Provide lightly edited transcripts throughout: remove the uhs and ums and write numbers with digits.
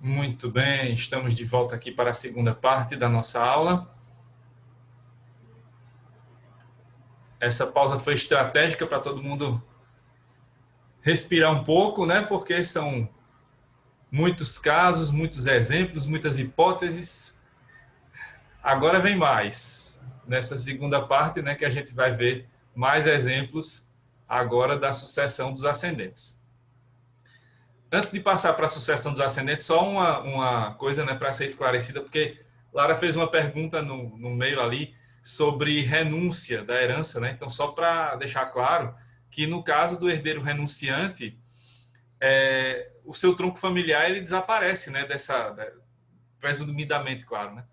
Muito bem, estamos de volta aqui para a segunda parte da nossa aula. Essa pausa foi estratégica para todo mundo respirar um pouco, né? Porque são muitos casos, muitos exemplos, muitas hipóteses. Agora vem mais. Nessa segunda parte, né, que a gente vai ver mais exemplos agora da sucessão dos ascendentes. Antes de passar para a sucessão dos ascendentes, só uma coisa, né, para ser esclarecida, porque Lara fez uma pergunta no meio ali sobre renúncia da herança, né? Então, só para deixar claro que no caso do herdeiro renunciante, o seu tronco familiar ele desaparece, né? Presumidamente, claro, né?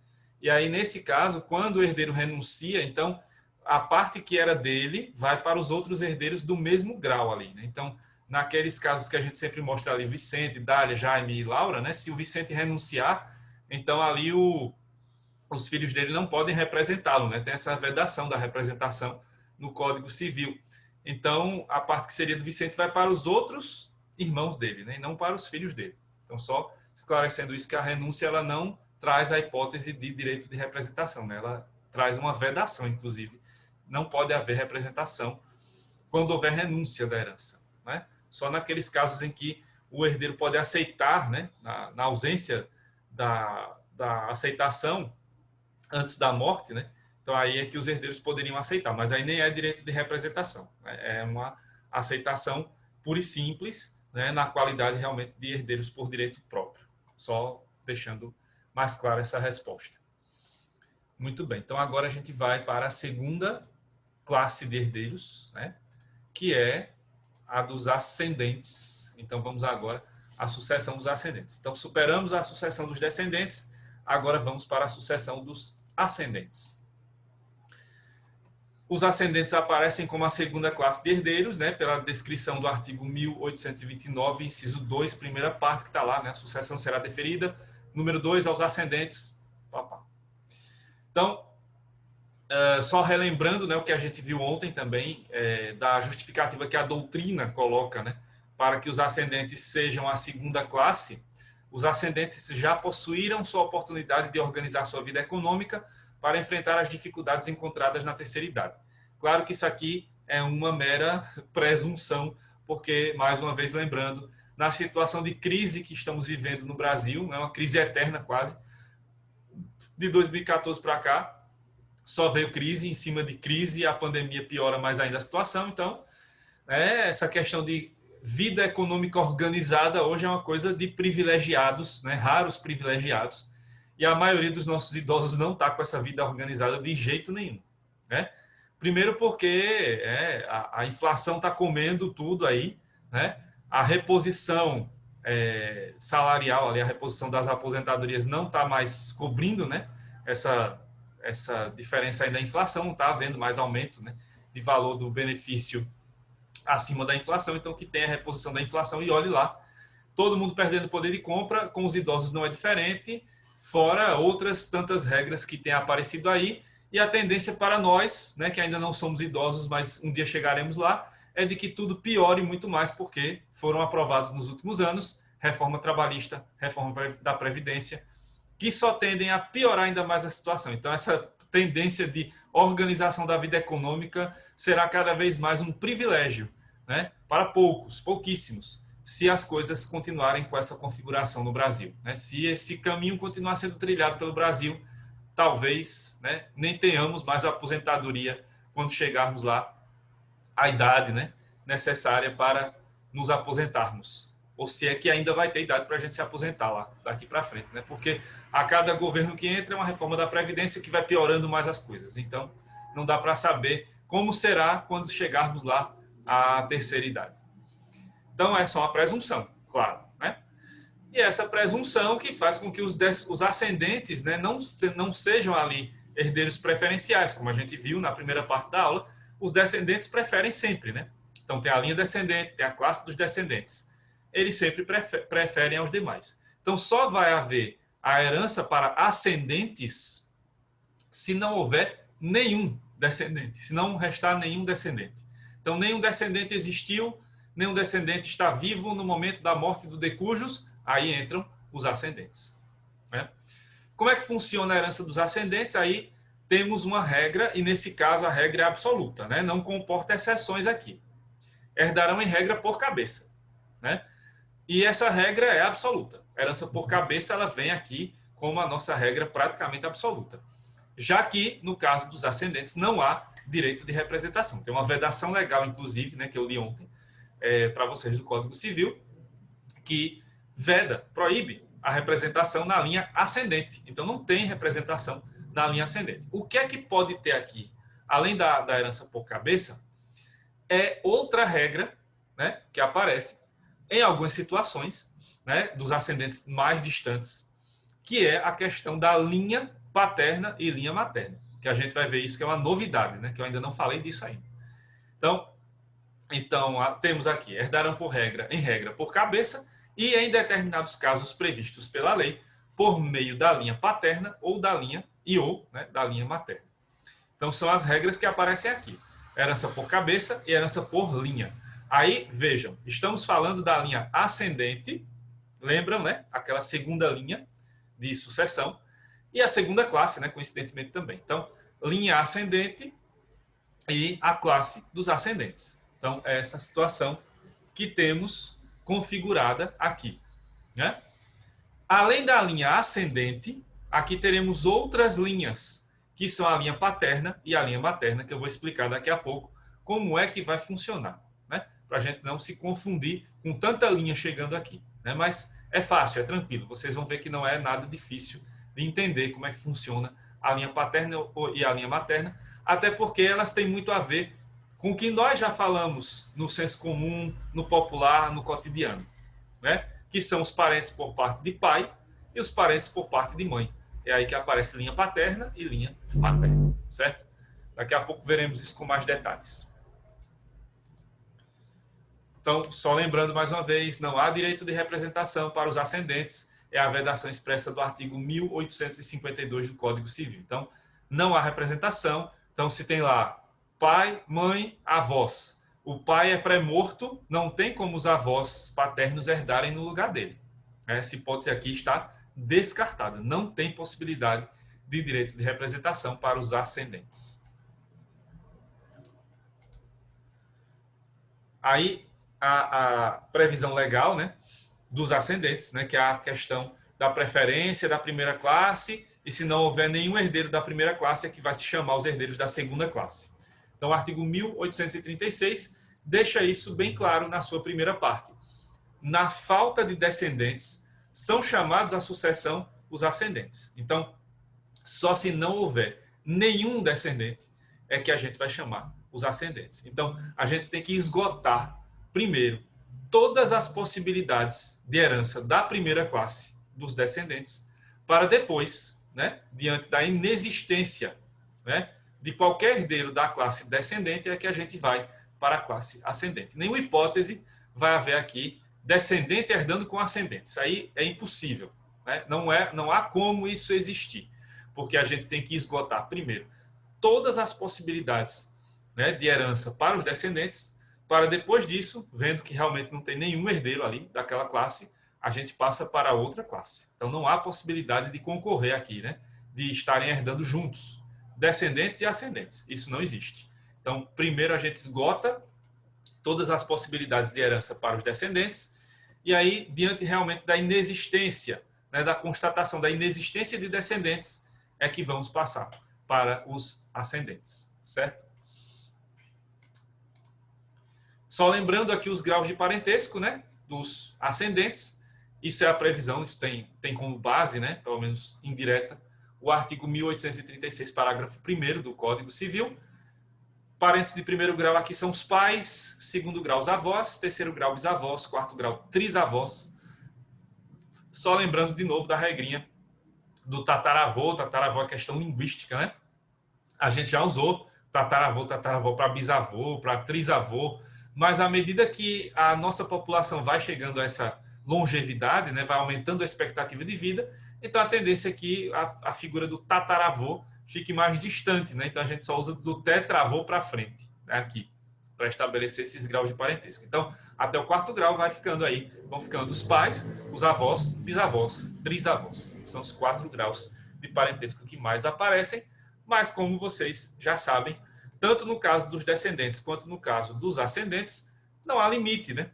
E aí, nesse caso, quando o herdeiro renuncia, então a parte que era dele vai para os outros herdeiros do mesmo grau ali, né? Então, naqueles casos que a gente sempre mostra ali, Vicente, Dália, Jaime e Laura, né? Se o Vicente renunciar, então ali os filhos dele não podem representá-lo, né? Tem essa vedação da representação no Código Civil. Então, a parte que seria do Vicente vai para os outros irmãos dele, né? E não para os filhos dele. Então, só esclarecendo isso, que a renúncia ela não traz a hipótese de direito de representação, né? Ela traz uma vedação, inclusive. Não pode haver representação quando houver renúncia da herança, né? Só naqueles casos em que o herdeiro pode aceitar, né? Na ausência da aceitação antes da morte, né? Então aí é que os herdeiros poderiam aceitar, mas aí nem é direito de representação, né? É uma aceitação pura e simples, né? Na qualidade realmente de herdeiros por direito próprio. Só deixando mais clara essa resposta. Muito bem, então agora a gente vai para a segunda classe de herdeiros, né? Que é a dos ascendentes. Então vamos agora à sucessão dos ascendentes. Então superamos a sucessão dos descendentes, agora vamos para a sucessão dos ascendentes. Os ascendentes aparecem como a segunda classe de herdeiros, né, pela descrição do artigo 1829, inciso 2, primeira parte, que está lá, né, a sucessão será deferida. Número 2, aos ascendentes. Então, só relembrando, né, o que a gente viu ontem também, da justificativa que a doutrina coloca, né, para que os ascendentes sejam a segunda classe, os ascendentes já possuíram sua oportunidade de organizar sua vida econômica para enfrentar as dificuldades encontradas na terceira idade. Claro que isso aqui é uma mera presunção, porque, mais uma vez lembrando, na situação de crise que estamos vivendo no Brasil, é uma crise eterna quase, de 2014 para cá, só veio crise em cima de crise e a pandemia piora mais ainda a situação. Então, essa questão de vida econômica organizada hoje é uma coisa de privilegiados, né? Raros privilegiados. E a maioria dos nossos idosos não está com essa vida organizada de jeito nenhum, né? Primeiro porque a inflação está comendo tudo aí, né? A reposição salarial, ali, a reposição das aposentadorias não está mais cobrindo, né? Essa diferença aí da inflação, não está havendo mais aumento, né, de valor do benefício acima da inflação, então que tem a reposição da inflação e olhe lá, todo mundo perdendo poder de compra, com os idosos não é diferente, fora outras tantas regras que têm aparecido aí, e a tendência para nós, né, que ainda não somos idosos, mas um dia chegaremos lá, é de que tudo piore muito mais, porque foram aprovados nos últimos anos reforma trabalhista, reforma da Previdência, que só tendem a piorar ainda mais a situação. Então, essa tendência de organização da vida econômica será cada vez mais um privilégio, né, para pouquíssimos, se as coisas continuarem com essa configuração no Brasil, né? Se esse caminho continuar sendo trilhado pelo Brasil, talvez, né, nem tenhamos mais a aposentadoria quando chegarmos lá à idade, né, necessária para nos aposentarmos. Ou se é que ainda vai ter idade para a gente se aposentar lá, daqui para frente, né? Porque a cada governo que entra é uma reforma da Previdência que vai piorando mais as coisas. Então, não dá para saber como será quando chegarmos lá à terceira idade. Então, é só uma presunção, claro, né? E essa presunção que faz com que os ascendentes, né, não sejam ali herdeiros preferenciais, como a gente viu na primeira parte da aula, os descendentes preferem sempre, né? Então, tem a linha descendente, tem a classe dos descendentes. Eles sempre preferem aos demais. Então, só vai haver a herança para ascendentes se não houver nenhum descendente, se não restar nenhum descendente. Então, nenhum descendente existiu, nenhum descendente está vivo no momento da morte do decujus, aí entram os ascendentes. Né? Como é que funciona a herança dos ascendentes? Aí temos uma regra, e nesse caso a regra é absoluta, né? Não comporta exceções aqui. Herdarão em regra por cabeça. Né? E essa regra é absoluta. A herança por cabeça ela vem aqui como a nossa regra praticamente absoluta. Já que, no caso dos ascendentes, não há direito de representação. Tem uma vedação legal, inclusive, né, que eu li ontem para vocês do Código Civil, que veda, proíbe a representação na linha ascendente. Então, não tem representação na linha ascendente. O que é que pode ter aqui, além da herança por cabeça, é outra regra, né, que aparece em algumas situações, né, dos ascendentes mais distantes, que é a questão da linha paterna e linha materna, que a gente vai ver isso, que é uma novidade, né, que eu ainda não falei disso ainda. Então temos aqui, herdarão por regra, em regra, por cabeça, e em determinados casos previstos pela lei, por meio da linha paterna ou da linha né, da linha materna. Então são as regras que aparecem aqui. Herança por cabeça e herança por linha. Aí, vejam, estamos falando da linha ascendente, lembram, né? Aquela segunda linha de sucessão, e a segunda classe, né? Coincidentemente também. Então, linha ascendente e a classe dos ascendentes. Então, é essa situação que temos configurada aqui. Né? Além da linha ascendente, aqui teremos outras linhas, que são a linha paterna e a linha materna, que eu vou explicar daqui a pouco como é que vai funcionar, né? Para a gente não se confundir com tanta linha chegando aqui. Né? Mas é fácil, é tranquilo. Vocês vão ver que não é nada difícil de entender como é que funciona a linha paterna e a linha materna, até porque elas têm muito a ver com o que nós já falamos no senso comum, no popular, no cotidiano, né? Que são os parentes por parte de pai e os parentes por parte de mãe. É aí que aparece linha paterna e linha materna, certo? Daqui a pouco veremos isso com mais detalhes. Então, só lembrando mais uma vez, não há direito de representação para os ascendentes, é a vedação expressa do artigo 1852 do Código Civil. Então, não há representação. Então, se tem lá pai, mãe, avós. O pai é pré-morto, não tem como os avós paternos herdarem no lugar dele. Essa hipótese aqui está descartada. Não tem possibilidade de direito de representação para os ascendentes. Aí, a previsão legal, né, dos ascendentes, né, que é a questão da preferência da primeira classe, e se não houver nenhum herdeiro da primeira classe, é que vai se chamar os herdeiros da segunda classe. Então, o artigo 1836 deixa isso bem claro na sua primeira parte. Na falta de descendentes, são chamados à sucessão os ascendentes. Então, só se não houver nenhum descendente é que a gente vai chamar os ascendentes. Então, a gente tem que esgotar, primeiro, todas as possibilidades de herança da primeira classe dos descendentes, para depois, né, diante da inexistência, né, de qualquer herdeiro da classe descendente, é que a gente vai para a classe ascendente. Nenhuma hipótese vai haver aqui descendente herdando com ascendente. Isso aí é impossível. Né? Não há como isso existir, porque a gente tem que esgotar, primeiro, todas as possibilidades, né, de herança para os descendentes, para depois disso, vendo que realmente não tem nenhum herdeiro ali daquela classe, a gente passa para outra classe. Então, não há possibilidade de concorrer aqui, né, de estarem herdando juntos, descendentes e ascendentes. Isso não existe. Então, primeiro a gente esgota todas as possibilidades de herança para os descendentes, e aí, diante realmente da inexistência, né, da constatação da inexistência de descendentes, é que vamos passar para os ascendentes, certo? Só lembrando aqui os graus de parentesco, né, dos ascendentes. Isso é a previsão, isso tem como base, né, pelo menos indireta, o artigo 1836, parágrafo 1º do Código Civil. Parentes de primeiro grau aqui são os pais, segundo grau os avós, terceiro grau bisavós, quarto grau trisavós. Só lembrando de novo da regrinha do tataravô é questão linguística, né? A gente já usou tataravô para bisavô, para trisavô, mas à medida que a nossa população vai chegando a essa longevidade, né, vai aumentando a expectativa de vida, então a tendência é que a figura do tataravô fique mais distante, né? Então a gente só usa do tetravô para frente, né, aqui. para estabelecer esses graus de parentesco. Então, até o quarto grau vão ficando os pais, os avós, bisavós, trisavós. São os 4 graus de parentesco que mais aparecem, mas como vocês já sabem, tanto no caso dos descendentes quanto no caso dos ascendentes, não há limite, né,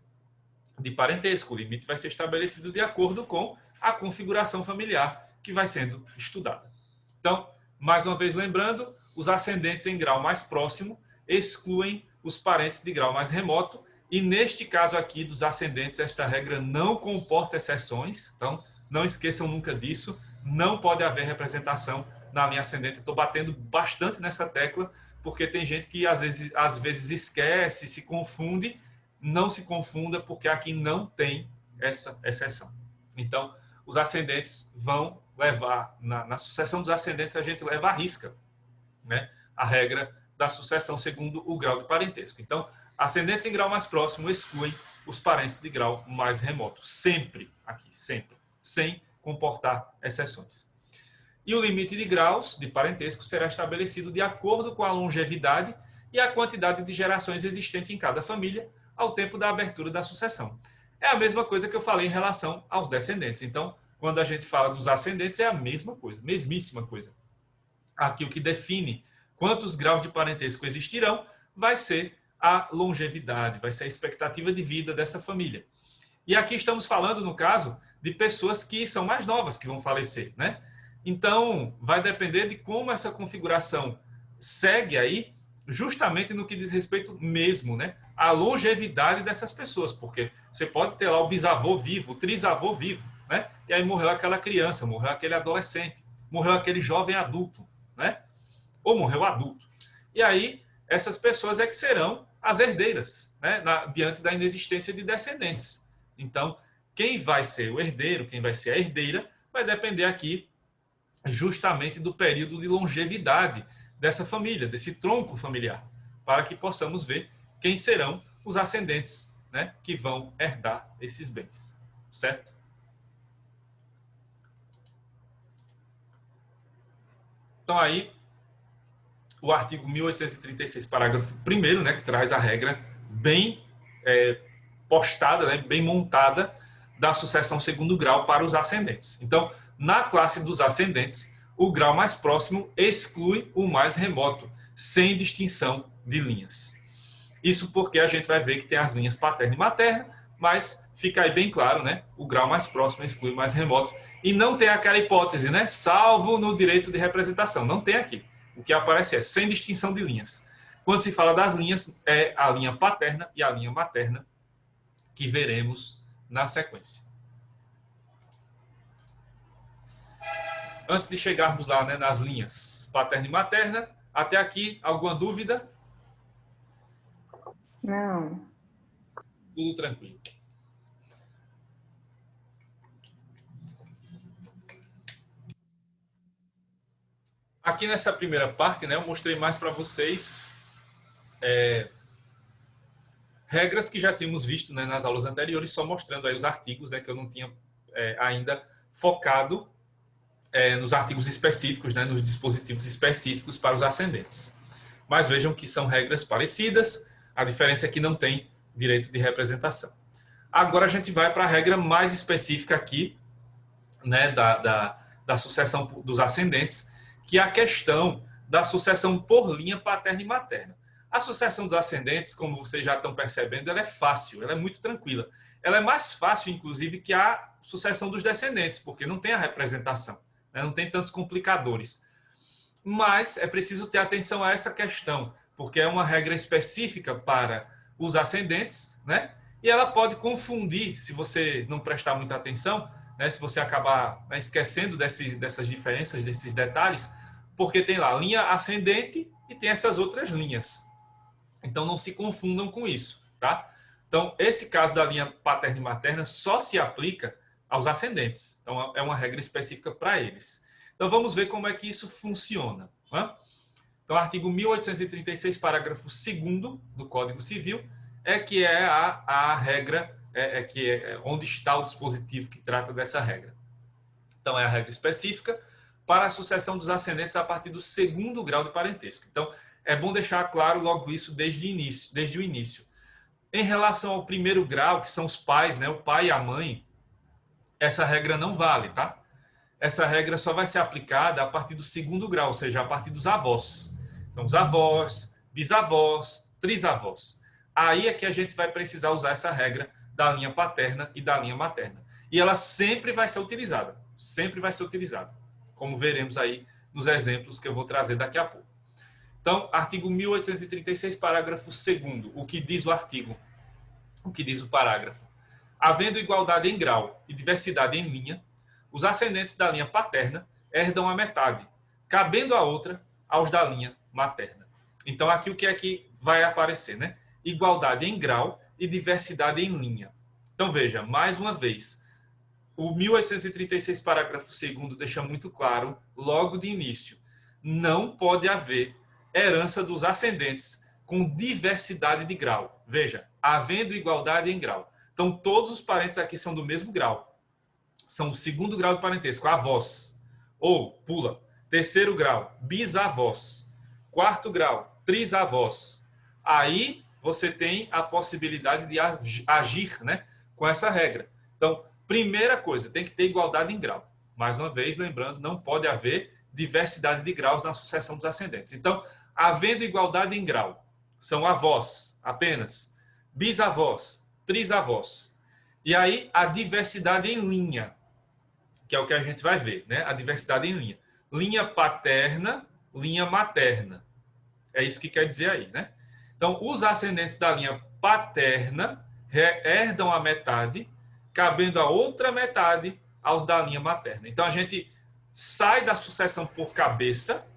de parentesco. O limite vai ser estabelecido de acordo com a configuração familiar que vai sendo estudada. Então, mais uma vez lembrando, os ascendentes em grau mais próximo excluem os parentes de grau mais remoto, e neste caso aqui dos ascendentes, esta regra não comporta exceções, então não esqueçam nunca disso, não pode haver representação na linha ascendente. Estou batendo bastante nessa tecla, porque tem gente que às vezes esquece, se confunde. Não se confunda, porque aqui não tem essa exceção. Então, os ascendentes vão levar, na sucessão dos ascendentes, a gente leva à risca, né, a regra da sucessão segundo o grau de parentesco. Então, ascendentes em grau mais próximo excluem os parentes de grau mais remoto. Sempre, aqui, sempre, sem comportar exceções. E o limite de graus de parentesco será estabelecido de acordo com a longevidade e a quantidade de gerações existente em cada família ao tempo da abertura da sucessão. É a mesma coisa que eu falei em relação aos descendentes. Então, quando a gente fala dos ascendentes, é a mesma coisa, mesmíssima coisa. Aqui o que define quantos graus de parentesco existirão vai ser a longevidade, vai ser a expectativa de vida dessa família. E aqui estamos falando, no caso, de pessoas que são mais novas, que vão falecer, né? Então, vai depender de como essa configuração segue aí, justamente no que diz respeito mesmo, né, à longevidade dessas pessoas, porque você pode ter lá o bisavô vivo, o trisavô vivo, né? E aí morreu aquela criança, morreu aquele adolescente, morreu aquele jovem adulto, né? Ou morreu adulto. E aí, essas pessoas é que serão as herdeiras, né, diante da inexistência de descendentes. Então, quem vai ser o herdeiro, quem vai ser a herdeira, vai depender aqui justamente do período de longevidade dessa família, desse tronco familiar, para que possamos ver quem serão os ascendentes, né, que vão herdar esses bens, certo? Então aí, o artigo 1836, parágrafo 1º, né, que traz a regra bem postada, né, bem montada da sucessão segundo grau para os ascendentes. Então, na classe dos ascendentes, o grau mais próximo exclui o mais remoto, sem distinção de linhas. Isso porque a gente vai ver que tem as linhas paterna e materna, mas fica aí bem claro, né? O grau mais próximo exclui o mais remoto. E não tem aquela hipótese, né? Salvo no direito de representação. Não tem aqui. O que aparece é sem distinção de linhas. Quando se fala das linhas, é a linha paterna e a linha materna que veremos na sequência. Antes de chegarmos lá, né, nas linhas paterna e materna, até aqui, alguma dúvida? Não. Tudo tranquilo. Aqui nessa primeira parte, né, eu mostrei mais para vocês regras que já tínhamos visto, né, nas aulas anteriores, só mostrando aí os artigos, né, que eu não tinha ainda focado nos artigos específicos, né, nos dispositivos específicos para os ascendentes. Mas vejam que são regras parecidas, a diferença é que não tem direito de representação. Agora a gente vai para a regra mais específica aqui, né, da sucessão dos ascendentes, que é a questão da sucessão por linha paterna e materna. A sucessão dos ascendentes, como vocês já estão percebendo, ela é fácil, ela é muito tranquila. Ela é mais fácil, inclusive, que a sucessão dos descendentes, porque não tem a representação, né, não tem tantos complicadores. Mas é preciso ter atenção a essa questão, porque é uma regra específica para os ascendentes, né? E ela pode confundir, se você não prestar muita atenção, né? Se você acabar, né, esquecendo dessas diferenças, desses detalhes, porque tem lá linha ascendente e tem essas outras linhas. Então não se confundam com isso, tá? Então esse caso da linha paterna e materna só se aplica aos ascendentes. Então é uma regra específica para eles. Então vamos ver como é que isso funciona, né? Então, artigo 1836, parágrafo 2º do Código Civil, que é a regra, onde está o dispositivo que trata dessa regra. Então, é a regra específica para a sucessão dos ascendentes a partir do segundo grau de parentesco. Então, é bom deixar claro logo isso desde o início. Em relação ao primeiro grau, que são os pais, né, o pai e a mãe, essa regra não vale, tá? Essa regra só vai ser aplicada a partir do segundo grau, ou seja, a partir dos avós. Então, os avós, bisavós, trisavós. Aí é que a gente vai precisar usar essa regra da linha paterna e da linha materna. E ela sempre vai ser utilizada. Sempre vai ser utilizada. Como veremos aí nos exemplos que eu vou trazer daqui a pouco. Então, artigo 1836, parágrafo 2º. O que diz o artigo? O que diz o parágrafo? Havendo igualdade em grau e diversidade em linha, os ascendentes da linha paterna herdam a metade, cabendo a outra aos da linha materna. Então, aqui o que é que vai aparecer, né? Igualdade em grau e diversidade em linha. Então, veja, mais uma vez, o 1836, parágrafo 2º, deixa muito claro, logo de início, não pode haver herança dos ascendentes com diversidade de grau. Veja, havendo igualdade em grau. Então, todos os parentes aqui são do mesmo grau. São o segundo grau de parentesco, avós. Ou, pula, terceiro grau, bisavós. Quarto grau, trisavós. Aí, você tem a possibilidade de agir, né, com essa regra. Então, primeira coisa, tem que ter igualdade em grau. Mais uma vez, lembrando, não pode haver diversidade de graus na sucessão dos ascendentes. Então, havendo igualdade em grau, são avós apenas, bisavós, trisavós. E aí, a diversidade em linha, que é o que a gente vai ver, né? A diversidade em linha. Linha paterna, linha materna. É isso que quer dizer aí, né? Então, os ascendentes da linha paterna herdam a metade, cabendo a outra metade aos da linha materna. Então, a gente sai da sucessão por cabeça,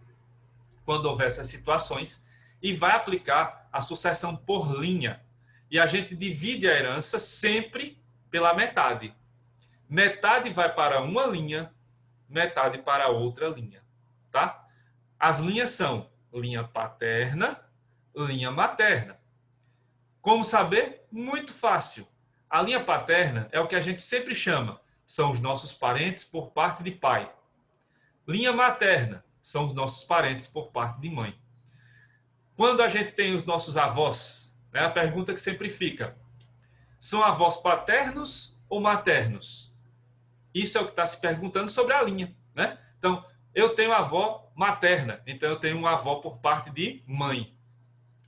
quando houver essas situações, e vai aplicar a sucessão por linha. E a gente divide a herança sempre pela metade. Metade vai para uma linha, metade para outra linha, tá? As linhas são linha paterna, linha materna. Como saber? Muito fácil. A linha paterna é o que a gente sempre chama, são os nossos parentes por parte de pai. Linha materna são os nossos parentes por parte de mãe. Quando a gente tem os nossos avós, né, a pergunta que sempre fica, são avós paternos ou maternos? Isso é o que está se perguntando sobre a linha, né? Então, eu tenho avó materna, então eu tenho uma avó por parte de mãe.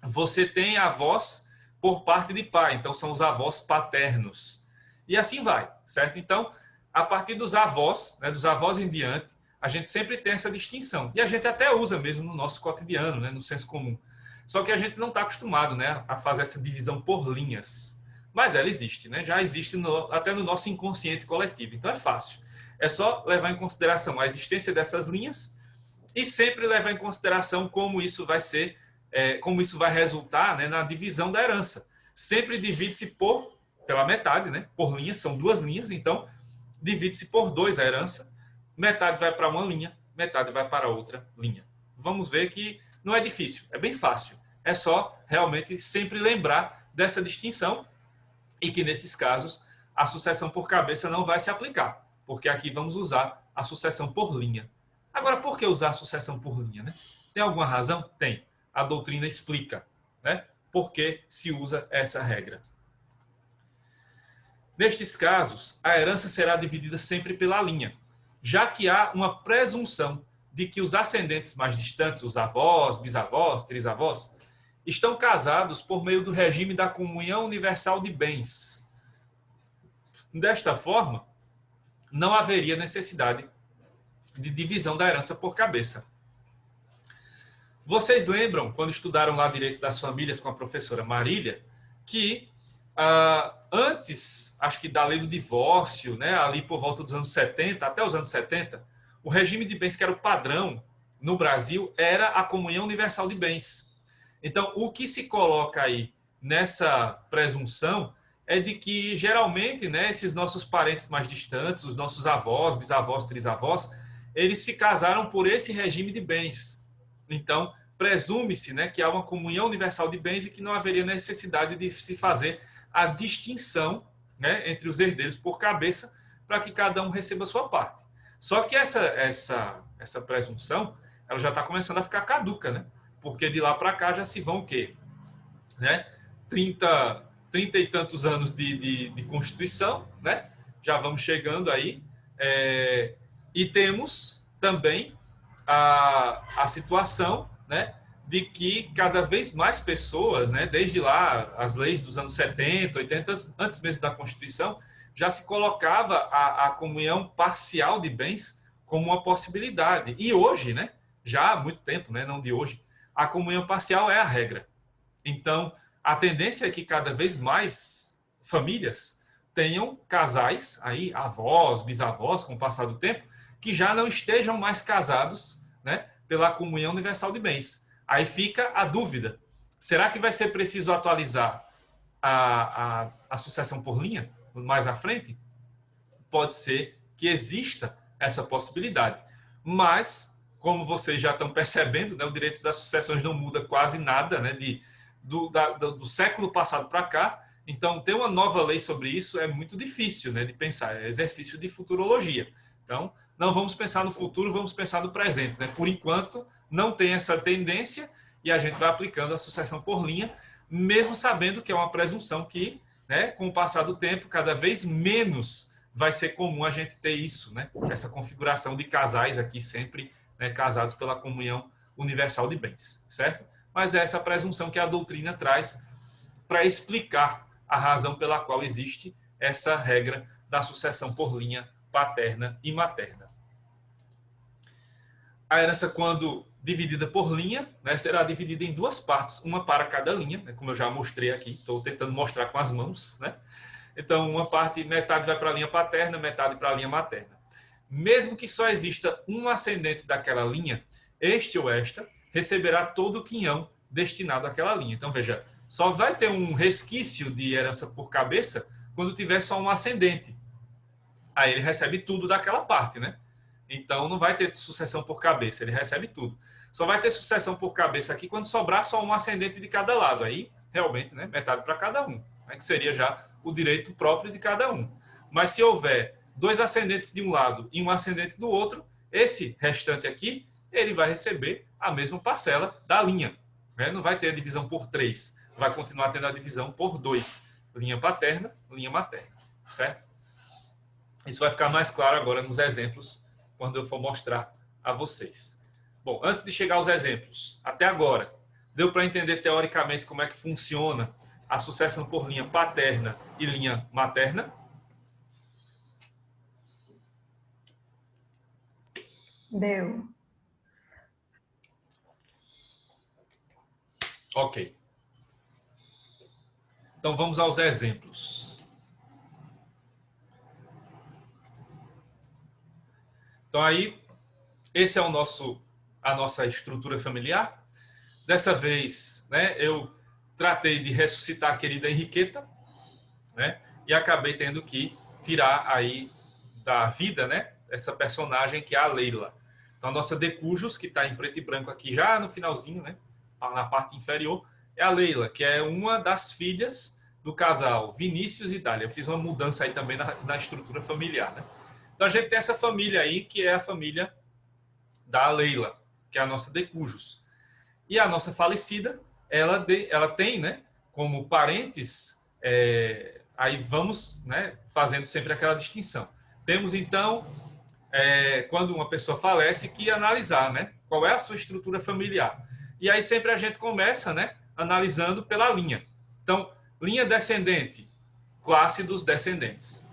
Você tem avós por parte de pai, então são os avós paternos. E assim vai, certo? Então, a partir dos avós, né, dos avós em diante, a gente sempre tem essa distinção. E a gente até usa mesmo no nosso cotidiano, né, no senso comum. Só que a gente não está acostumado, né, a fazer essa divisão por linhas. Mas ela existe, né? Já existe até no nosso inconsciente coletivo. Então é fácil. É só levar em consideração a existência dessas linhas e sempre levar em consideração como isso vai ser, como isso vai resultar, né, na divisão da herança. Sempre divide-se pela metade, né? Por linhas, são duas linhas, então divide-se por 2 a herança. Metade vai para uma linha, metade vai para outra linha. Vamos ver que não é difícil, é bem fácil. É só realmente sempre lembrar dessa distinção e que, nesses casos, a sucessão por cabeça não vai se aplicar, porque aqui vamos usar a sucessão por linha. Agora, por que usar a sucessão por linha, né? Tem alguma razão? Tem. A doutrina explica, né, por que se usa essa regra. Nestes casos, a herança será dividida sempre pela linha, já que há uma presunção de que os ascendentes mais distantes, os avós, bisavós, trisavós, estão casados por meio do regime da comunhão universal de bens. Desta forma, não haveria necessidade de divisão da herança por cabeça. Vocês lembram, quando estudaram lá Direito das Famílias com a professora Marília, que antes, acho que da lei do divórcio, né, ali por volta dos anos 70, até os anos 70, o regime de bens que era o padrão no Brasil era a comunhão universal de bens. Então, o que se coloca aí nessa presunção é de que, geralmente, né, esses nossos parentes mais distantes, os nossos avós, bisavós, trisavós, eles se casaram por esse regime de bens. Então, presume-se, né, que há uma comunhão universal de bens e que não haveria necessidade de se fazer a distinção, né, entre os herdeiros por cabeça para que cada um receba a sua parte. Só que essa presunção, ela já está começando a ficar caduca, né? Porque de lá para cá já se vão o quê? Né? 30 e tantos anos de Constituição, né? Já vamos chegando aí. E temos também a situação, né, de que cada vez mais pessoas, né, desde lá, as leis dos anos 70, 80, antes mesmo da Constituição, já se colocava a comunhão parcial de bens como uma possibilidade. E hoje, né, já há muito tempo, né, não de hoje, a comunhão parcial é a regra. Então, a tendência é que cada vez mais famílias tenham casais, aí, avós, bisavós, com o passar do tempo, que já não estejam mais casados, né, pela comunhão universal de bens. Aí fica a dúvida: será que vai ser preciso atualizar a sucessão por linha mais à frente? Pode ser que exista essa possibilidade. Mas, como vocês já estão percebendo, né, o direito das sucessões não muda quase nada, né, do século passado para cá. Então, ter uma nova lei sobre isso é muito difícil, né, de pensar. É exercício de futurologia. Então, não vamos pensar no futuro, vamos pensar no presente, né? Por enquanto, não tem essa tendência e a gente vai aplicando a sucessão por linha, mesmo sabendo que é uma presunção que, né, com o passar do tempo, cada vez menos vai ser comum a gente ter isso, né? Essa configuração de casais aqui sempre, né, casados pela comunhão universal de bens, certo? Mas é essa presunção que a doutrina traz para explicar a razão pela qual existe essa regra da sucessão por linha paterna e materna. A herança, quando dividida por linha, né, será dividida em duas partes, uma para cada linha, né, como eu já mostrei aqui, estou tentando mostrar com as mãos, né? Então, uma parte, metade vai para a linha paterna, metade para a linha materna. Mesmo que só exista um ascendente daquela linha, este ou esta receberá todo o quinhão destinado àquela linha. Então, veja, só vai ter um resquício de herança por cabeça quando tiver só um ascendente. Aí ele recebe tudo daquela parte, né? Então, não vai ter sucessão por cabeça, ele recebe tudo. Só vai ter sucessão por cabeça aqui quando sobrar só um ascendente de cada lado. Aí, realmente, né, metade para cada um, né, que seria já o direito próprio de cada um. Mas se houver dois ascendentes de um lado e um ascendente do outro, esse restante aqui, ele vai receber a mesma parcela da linha. Né? Não vai ter a divisão por 3, vai continuar tendo a divisão por 2. Linha paterna, linha materna. Certo? Isso vai ficar mais claro agora nos exemplos, quando eu for mostrar a vocês. Bom, antes de chegar aos exemplos, até agora, deu para entender teoricamente como é que funciona a sucessão por linha paterna e linha materna? Deu. Ok. Então vamos aos exemplos. Então aí, esse é a nossa estrutura familiar. Dessa vez, né, eu tratei de ressuscitar a querida Henriqueta, né, e acabei tendo que tirar aí da vida, né, essa personagem que é a Leila. Então a nossa Decujos, que está em preto e branco aqui já no finalzinho, né, na parte inferior, é a Leila, que é uma das filhas do casal Vinícius e Dália. Eu fiz uma mudança aí também na estrutura familiar, né? Então a gente tem essa família aí, que é a família da Leila, que é a nossa Decujos. E a nossa falecida, ela tem, né, como parentes, aí vamos, né, fazendo sempre aquela distinção. Temos, então, quando uma pessoa falece, que analisar, né, qual é a sua estrutura familiar. E aí sempre a gente começa, né, analisando pela linha. Então, linha descendente, classe dos descendentes.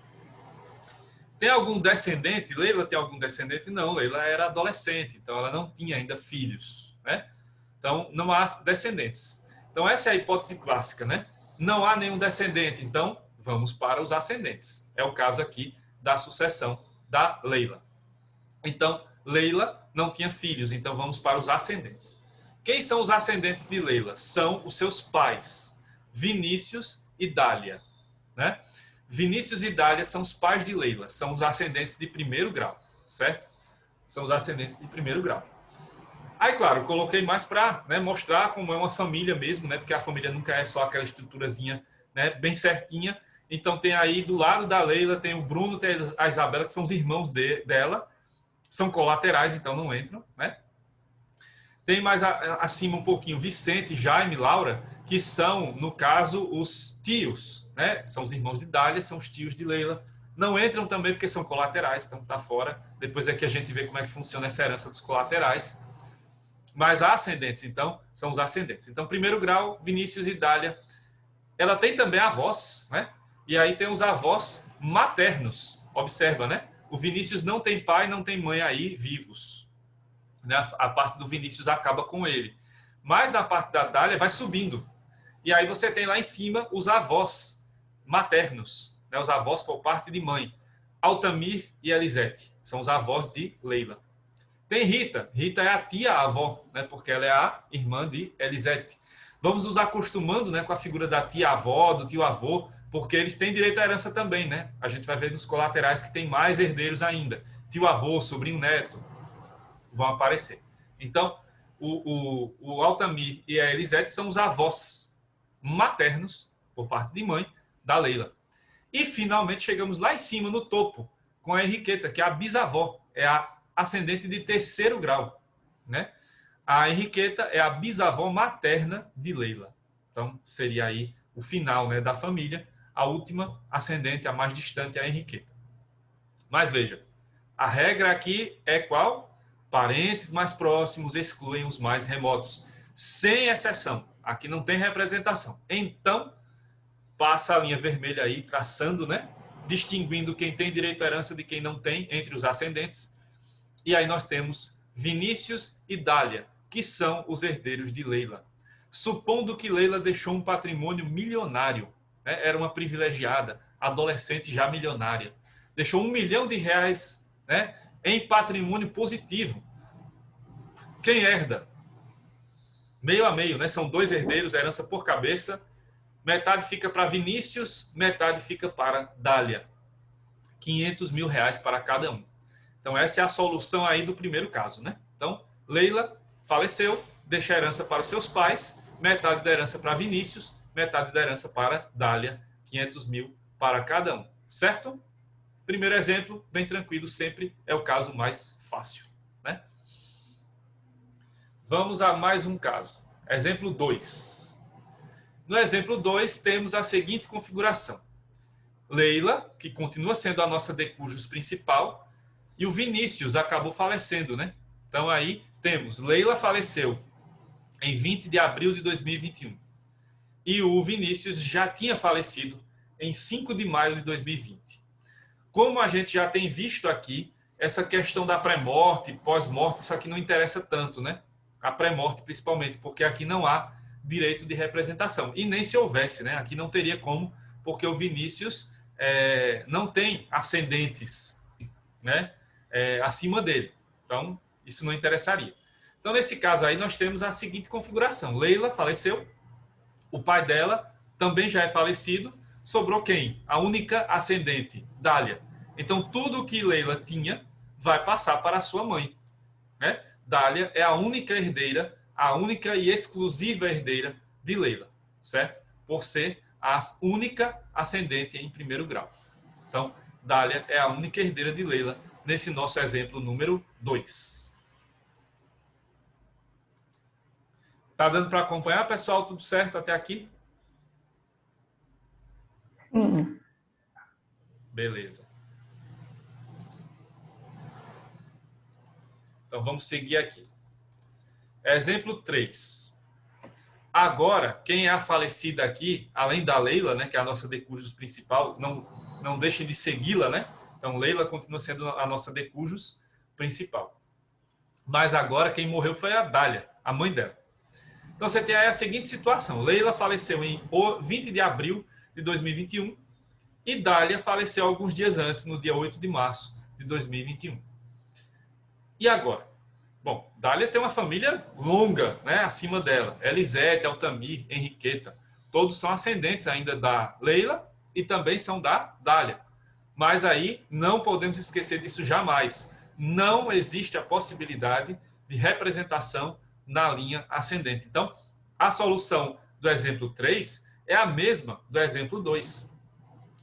Tem algum descendente? Leila tem algum descendente? Não, Leila era adolescente, então ela não tinha ainda filhos, né? Então, não há descendentes. Então, essa é a hipótese clássica, né? Não há nenhum descendente, então vamos para os ascendentes. É o caso aqui da sucessão da Leila. Então, Leila não tinha filhos, então vamos para os ascendentes. Quem são os ascendentes de Leila? São os seus pais, Vinícius e Dália, né? Vinícius e Dália são os pais de Leila, são os ascendentes de primeiro grau, certo? São os ascendentes de primeiro grau. Aí, claro, eu coloquei mais para, né, mostrar como é uma família mesmo, né? Porque a família nunca é só aquela estruturazinha, né, bem certinha. Então tem aí do lado da Leila tem o Bruno, tem a Isabela, que são os irmãos dela, são colaterais, então não entram, né? Tem mais acima um pouquinho Vicente, Jaime, Laura, que são, no caso, os tios, né? São os irmãos de Dália, são os tios de Leila. Não entram também porque são colaterais, então tá fora. Depois é que a gente vê como é que funciona essa herança dos colaterais. Mas ascendentes, então, são os ascendentes. Então, primeiro grau, Vinícius e Dália. Ela tem também avós, né? E aí tem os avós maternos. Observa, né? O Vinícius não tem pai, não tem mãe aí vivos. Né? A parte do Vinícius acaba com ele. Mas na parte da Dália vai subindo. E aí você tem lá em cima os avós maternos, né? Os avós por parte de mãe. Altamir e Elisete são os avós de Leila. Tem Rita. Rita é a tia-avó, né? Porque ela é a irmã de Elisete. Vamos nos acostumando, né, com a figura da tia-avó, do tio-avô, porque eles têm direito à herança também, né? A gente vai ver nos colaterais que tem mais herdeiros ainda. Tio-avô, sobrinho-neto vão aparecer. Então, o Altamir e a Elisete são os avós maternos, por parte de mãe, da Leila. E, finalmente, chegamos lá em cima, no topo, com a Henriqueta, que é a bisavó, é a ascendente de terceiro grau, né? A Henriqueta é a bisavó materna de Leila. Então, seria aí o final, né, da família. A última ascendente, a mais distante, é a Henriqueta. Mas veja, a regra aqui é qual? Parentes mais próximos excluem os mais remotos. Sem exceção. Aqui não tem representação. Então, passa a linha vermelha aí, traçando, né? Distinguindo quem tem direito à herança de quem não tem, entre os ascendentes. E aí nós temos Vinícius e Dália, que são os herdeiros de Leila. Supondo que Leila deixou um patrimônio milionário, né? Era uma privilegiada, adolescente já milionária. Deixou R$1 milhão, né, em patrimônio positivo. Quem herda? Meio a meio, né? São 2 herdeiros, herança por cabeça. Metade fica para Vinícius, metade fica para Dália. R$500 mil para cada um. Então, essa é a solução aí do primeiro caso, né? Então, Leila faleceu, deixa a herança para os seus pais, metade da herança para Vinícius, metade da herança para Dália, 500 mil para cada um, certo? Primeiro exemplo, bem tranquilo, sempre é o caso mais fácil, né? Vamos a mais um caso. Exemplo 2. No exemplo 2, temos a seguinte configuração. Leila, que continua sendo a nossa decujus principal, e o Vinícius acabou falecendo, né? Então aí temos, Leila faleceu em 20 de abril de 2021. E o Vinícius já tinha falecido em 5 de maio de 2020. Como a gente já tem visto aqui, essa questão da pré-morte, pós-morte, isso aqui não interessa tanto, né? A pré-morte principalmente, porque aqui não há direito de representação. E nem se houvesse, né? Aqui não teria como, porque o Vinícius não tem ascendentes, né, acima dele. Então, isso não interessaria. Então, nesse caso aí, nós temos a seguinte configuração. Leila faleceu, o pai dela também já é falecido, sobrou quem? A única ascendente, Dália. Então, tudo que Leila tinha vai passar para a sua mãe, né? Dália é a única herdeira, a única e exclusiva herdeira de Leila, certo? Por ser a única ascendente em primeiro grau. Então, Dália é a única herdeira de Leila nesse nosso exemplo número 2. Tá dando para acompanhar, pessoal? Tudo certo até aqui? Sim. Beleza. Então, vamos seguir aqui. Exemplo 3. Agora, quem é a falecida aqui, além da Leila, né, que é a nossa decujus principal, não deixem de segui-la, né? Então, Leila continua sendo a nossa decujus principal. Mas agora, quem morreu foi a Dália, a mãe dela. Então, você tem aí a seguinte situação. Leila faleceu em 20 de abril de 2021 e Dália faleceu alguns dias antes, no dia 8 de março de 2021. E agora? Bom, Dália tem uma família longa, né, acima dela. Elisete, Altamir, Henriqueta. Todos são ascendentes ainda da Leila e também são da Dália. Mas aí não podemos esquecer disso jamais. Não existe a possibilidade de representação na linha ascendente. Então, a solução do exemplo 3 é a mesma do exemplo 2.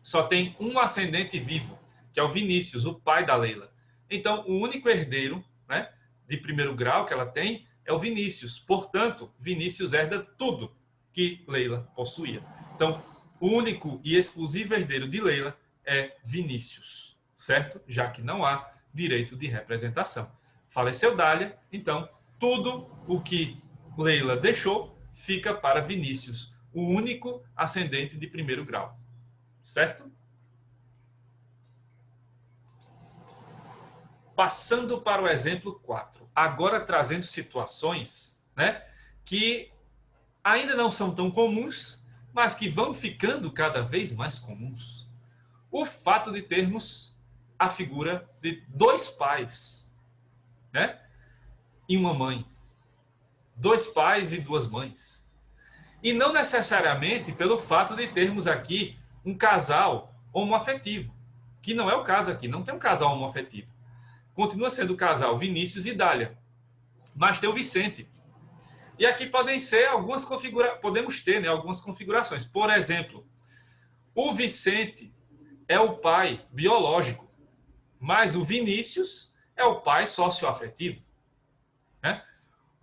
Só tem um ascendente vivo, que é o Vinícius, o pai da Leila. Então, o único herdeiro, né, de primeiro grau que ela tem é o Vinícius. Portanto, Vinícius herda tudo que Leila possuía. Então, o único e exclusivo herdeiro de Leila é Vinícius, certo? Já que não há direito de representação. Faleceu Dália, então tudo o que Leila deixou fica para Vinícius, o único ascendente de primeiro grau, certo? Passando para o exemplo 4, agora trazendo situações, né, que ainda não são tão comuns, mas que vão ficando cada vez mais comuns. O fato de termos a figura de dois pais, né, e uma mãe. Dois pais e duas mães. E não necessariamente pelo fato de termos aqui um casal homoafetivo, que não é o caso aqui, não tem um casal homoafetivo. Continua sendo o casal Vinícius e Dália, mas tem o Vicente. E aqui podem ser algumas podemos ter, né, algumas configurações. Por exemplo, o Vicente é o pai biológico, mas o Vinícius é o pai socioafetivo, né?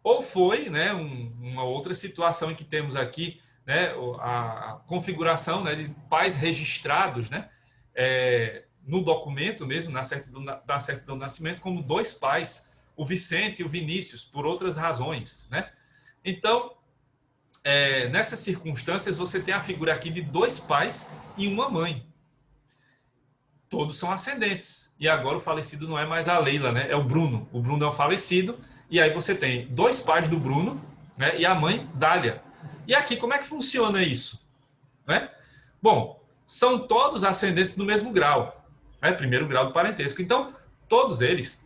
Ou foi, né, uma outra situação em que temos aqui, né, a configuração, né, de pais registrados, né, no documento mesmo, na certidão de nascimento, como dois pais, o Vicente e o Vinícius, por outras razões, né? Então, nessas circunstâncias, você tem a figura aqui de dois pais e uma mãe. Todos são ascendentes. E agora o falecido não é mais a Leila, né? É o Bruno. O Bruno é o falecido. E aí você tem dois pais do Bruno, né? E a mãe, Dália. E aqui, como é que funciona isso? Né? Bom, são todos ascendentes do mesmo grau. Né? Primeiro grau do parentesco. Então, todos eles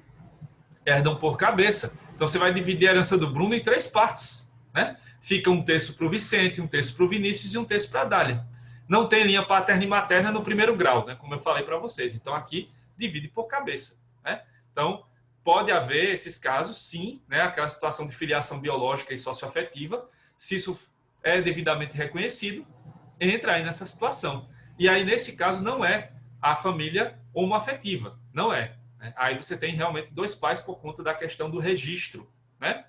herdam por cabeça. Então, você vai dividir a herança do Bruno em três partes. Né? Fica um terço para o Vicente, um terço para o Vinícius e um terço para a Dália. Não tem linha paterna e materna no primeiro grau, né? Como eu falei para vocês. Então, aqui, divide por cabeça. Né? Então, pode haver esses casos, sim, né? Aquela situação de filiação biológica e socioafetiva. Se isso é devidamente reconhecido, entra aí nessa situação. E aí, nesse caso, não é a família homoafetiva. Não é. Né? Aí você tem realmente dois pais por conta da questão do registro. Né?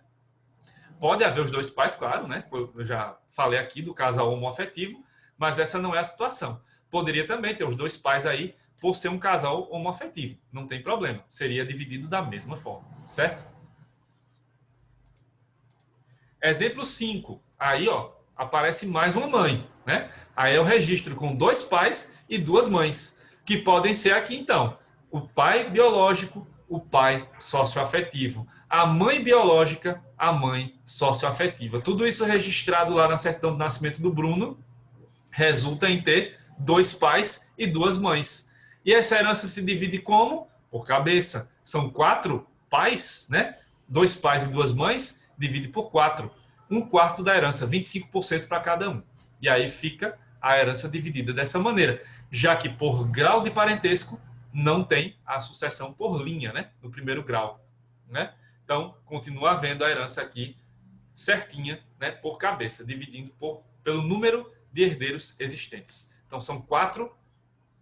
Pode haver os dois pais, claro, né? Eu já falei aqui do casal homoafetivo, mas essa não é a situação. Poderia também ter os dois pais aí por ser um casal homoafetivo. Não tem problema. Seria dividido da mesma forma. Certo? Exemplo 5. Aí, ó, aparece mais uma mãe. Né? Aí é o registro com dois pais e duas mães. Que podem ser aqui, então, o pai biológico, o pai socioafetivo. A mãe biológica, a mãe socioafetiva. Tudo isso registrado lá na certidão de nascimento do Bruno resulta em ter dois pais e duas mães. E essa herança se divide como? Por cabeça. São 4 pais, né? 2 pais e 2 mães, divide por 4. 1/4 da herança, 25% para cada um. E aí fica a herança dividida dessa maneira, já que por grau de parentesco não tem a sucessão por linha, né? No primeiro grau, né? Então, continua havendo a herança aqui certinha, né? Por cabeça, dividindo pelo número de herdeiros existentes. Então, são 4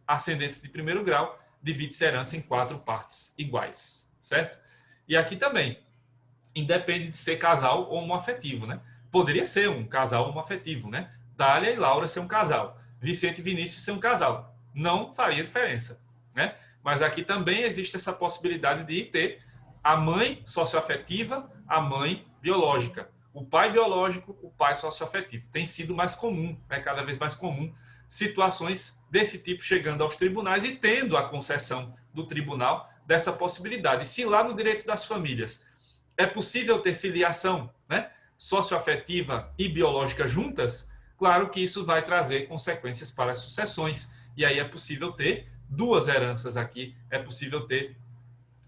ascendentes de primeiro grau, divide-se a herança em 4 partes iguais, certo? E aqui também, independe de ser casal ou homoafetivo, né? Poderia ser um casal homoafetivo, né? Dália e Laura ser um casal, Vicente e Vinícius ser um casal. Não faria diferença, né? Mas aqui também existe essa possibilidade de ter a mãe socioafetiva, a mãe biológica. O pai biológico, o pai socioafetivo. Tem sido mais comum, é cada vez mais comum, situações desse tipo chegando aos tribunais e tendo a concessão do tribunal dessa possibilidade. Se lá no direito das famílias é possível ter filiação, né, socioafetiva e biológica juntas, claro que isso vai trazer consequências para as sucessões. E aí é possível ter 2 heranças aqui, é possível ter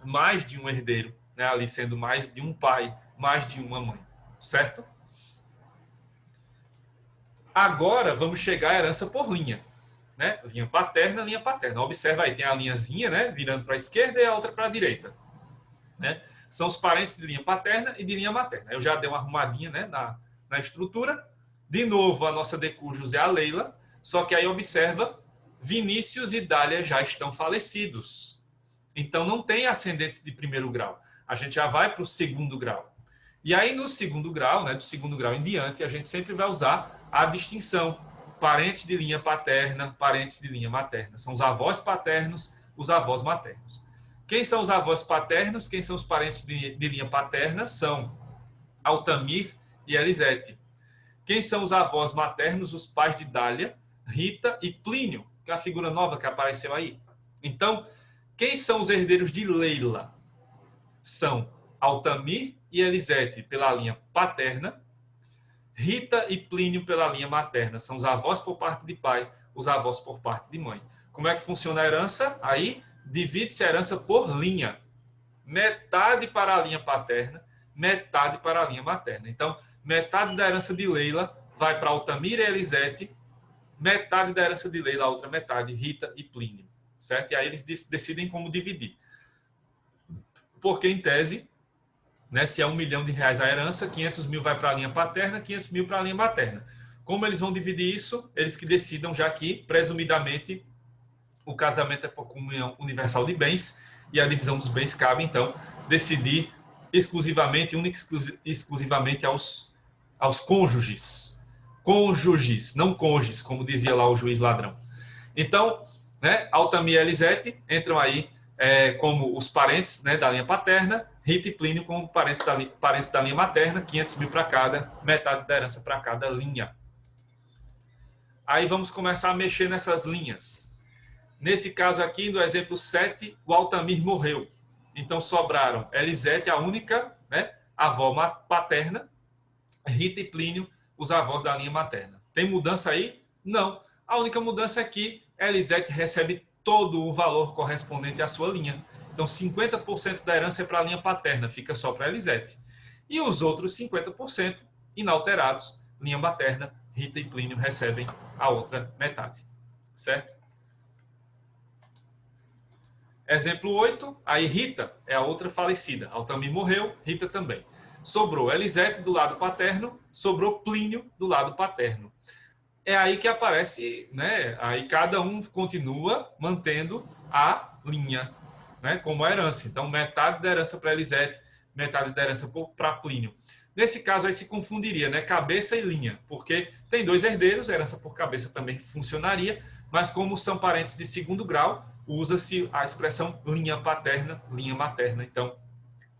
mais de um herdeiro, né, ali sendo mais de um pai, mais de uma mãe. Certo? Agora vamos chegar à herança por linha. Né? Linha paterna, linha paterna. Observa aí, tem a linhazinha, né, virando para a esquerda e a outra para a direita. Né? São os parentes de linha paterna e de linha materna. Eu já dei uma arrumadinha, né, na estrutura. De novo, a nossa decujus é a Leila, só que aí observa, Vinícius e Dália já estão falecidos. Então, não tem ascendentes de primeiro grau. A gente já vai para o segundo grau. E aí, no segundo grau, né, do segundo grau em diante, a gente sempre vai usar a distinção. Parentes de linha paterna, parentes de linha materna. São os avós paternos, os avós maternos. Quem são os avós paternos? Quem são os parentes de linha paterna? São Altamir e Elisete. Quem são os avós maternos? Os pais de Dália, Rita e Plínio, que é a figura nova que apareceu aí. Então, quem são os herdeiros de Leila? São Altamir e Elisete pela linha paterna, Rita e Plínio pela linha materna. São os avós por parte de pai, os avós por parte de mãe. Como é que funciona a herança? Aí, divide-se a herança por linha. Metade para a linha paterna, metade para a linha materna. Então, metade da herança de Leila vai para Altamir e Elisete, metade da herança de Leila, a outra metade, Rita e Plínio. Certo? E aí eles decidem como dividir. Porque, em tese, né, se é R$1 milhão a herança, 500 mil vai para a linha paterna, 500 mil para a linha materna. Como eles vão dividir isso? Eles que decidam, já que, presumidamente, o casamento é por comunhão universal de bens e a divisão dos bens cabe, então, decidir exclusivamente, única e exclusivamente aos cônjuges. Cônjuges, não cônjuges, como dizia lá o juiz ladrão. Então, né, Altamir e Elisete entram aí como os parentes, né, da linha paterna, Rita e Plínio como parentes da linha materna, 500 mil para cada, metade da herança para cada linha. Aí vamos começar a mexer nessas linhas. Nesse caso aqui, no exemplo 7, o Altamir morreu. Então sobraram Elisete, a única, né, avó paterna, Rita e Plínio, os avós da linha materna. Tem mudança aí? Não. A única mudança é que Elisete recebe todo o valor correspondente à sua linha. Então 50% da herança é para a linha paterna, fica só para Elisete. E os outros 50%, inalterados, linha materna, Rita e Plínio recebem a outra metade. Certo? Exemplo 8, aí Rita é a outra falecida. Altamir morreu, Rita também. Sobrou Elisete do lado paterno, sobrou Plínio do lado paterno. É aí que aparece, né? Aí cada um continua mantendo a linha, né, como a herança. Então, metade da herança para Elisete, metade da herança para Plínio. Nesse caso, aí se confundiria, né? Cabeça e linha, porque tem dois herdeiros, a herança por cabeça também funcionaria, mas como são parentes de segundo grau, usa-se a expressão linha paterna, linha materna. Então,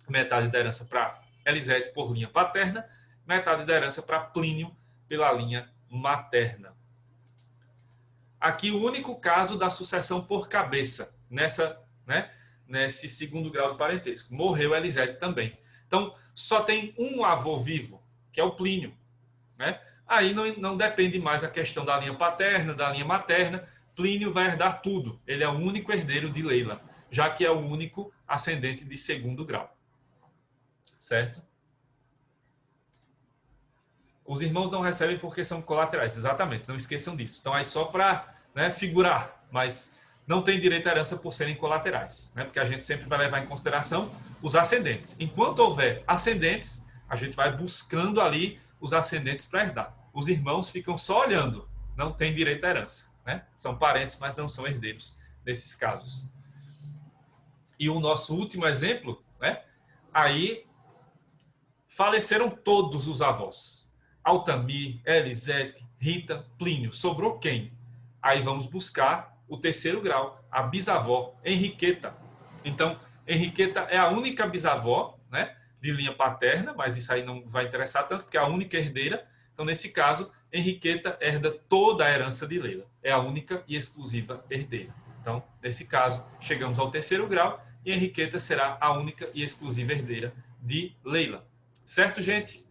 metade da herança para Elisete por linha paterna, metade da herança para Plínio pela linha materna. Aqui o único caso da sucessão por cabeça, nesse segundo grau do parentesco. Morreu Elisete também. Então, só tem um avô vivo, que é o Plínio. Né? Aí não depende mais a questão da linha paterna, da linha materna. Plínio vai herdar tudo. Ele é o único herdeiro de Leila, já que é o único ascendente de segundo grau. Certo? Os irmãos não recebem porque são colaterais. Exatamente, não esqueçam disso. Então, aí só para, né, figurar, mas não tem direito à herança por serem colaterais, né? Porque a gente sempre vai levar em consideração os ascendentes. Enquanto houver ascendentes, a gente vai buscando ali os ascendentes para herdar. Os irmãos ficam só olhando, não têm direito à herança, né? São parentes, mas não são herdeiros nesses casos. E o nosso último exemplo, né? Aí faleceram todos os avós. Altamir, Elisete, Rita, Plínio. Sobrou quem? Aí vamos buscar o terceiro grau, a bisavó, Henriqueta. Então, Henriqueta é a única bisavó, né, de linha paterna, mas isso aí não vai interessar tanto, porque é a única herdeira. Então, nesse caso, Henriqueta herda toda a herança de Leila. É a única e exclusiva herdeira. Então, nesse caso, chegamos ao terceiro grau e Henriqueta será a única e exclusiva herdeira de Leila. Certo, gente?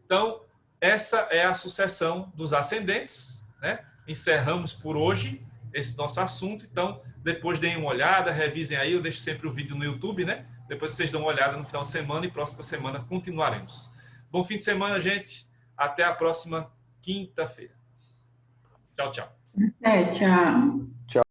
Então, essa é a sucessão dos ascendentes, né? Encerramos por hoje esse nosso assunto. Então, depois deem uma olhada, revisem aí. Eu deixo sempre o vídeo no YouTube, né? Depois vocês dão uma olhada no final de semana e próxima semana continuaremos. Bom fim de semana, gente. Até a próxima quinta-feira. Tchau, tchau. Tchau.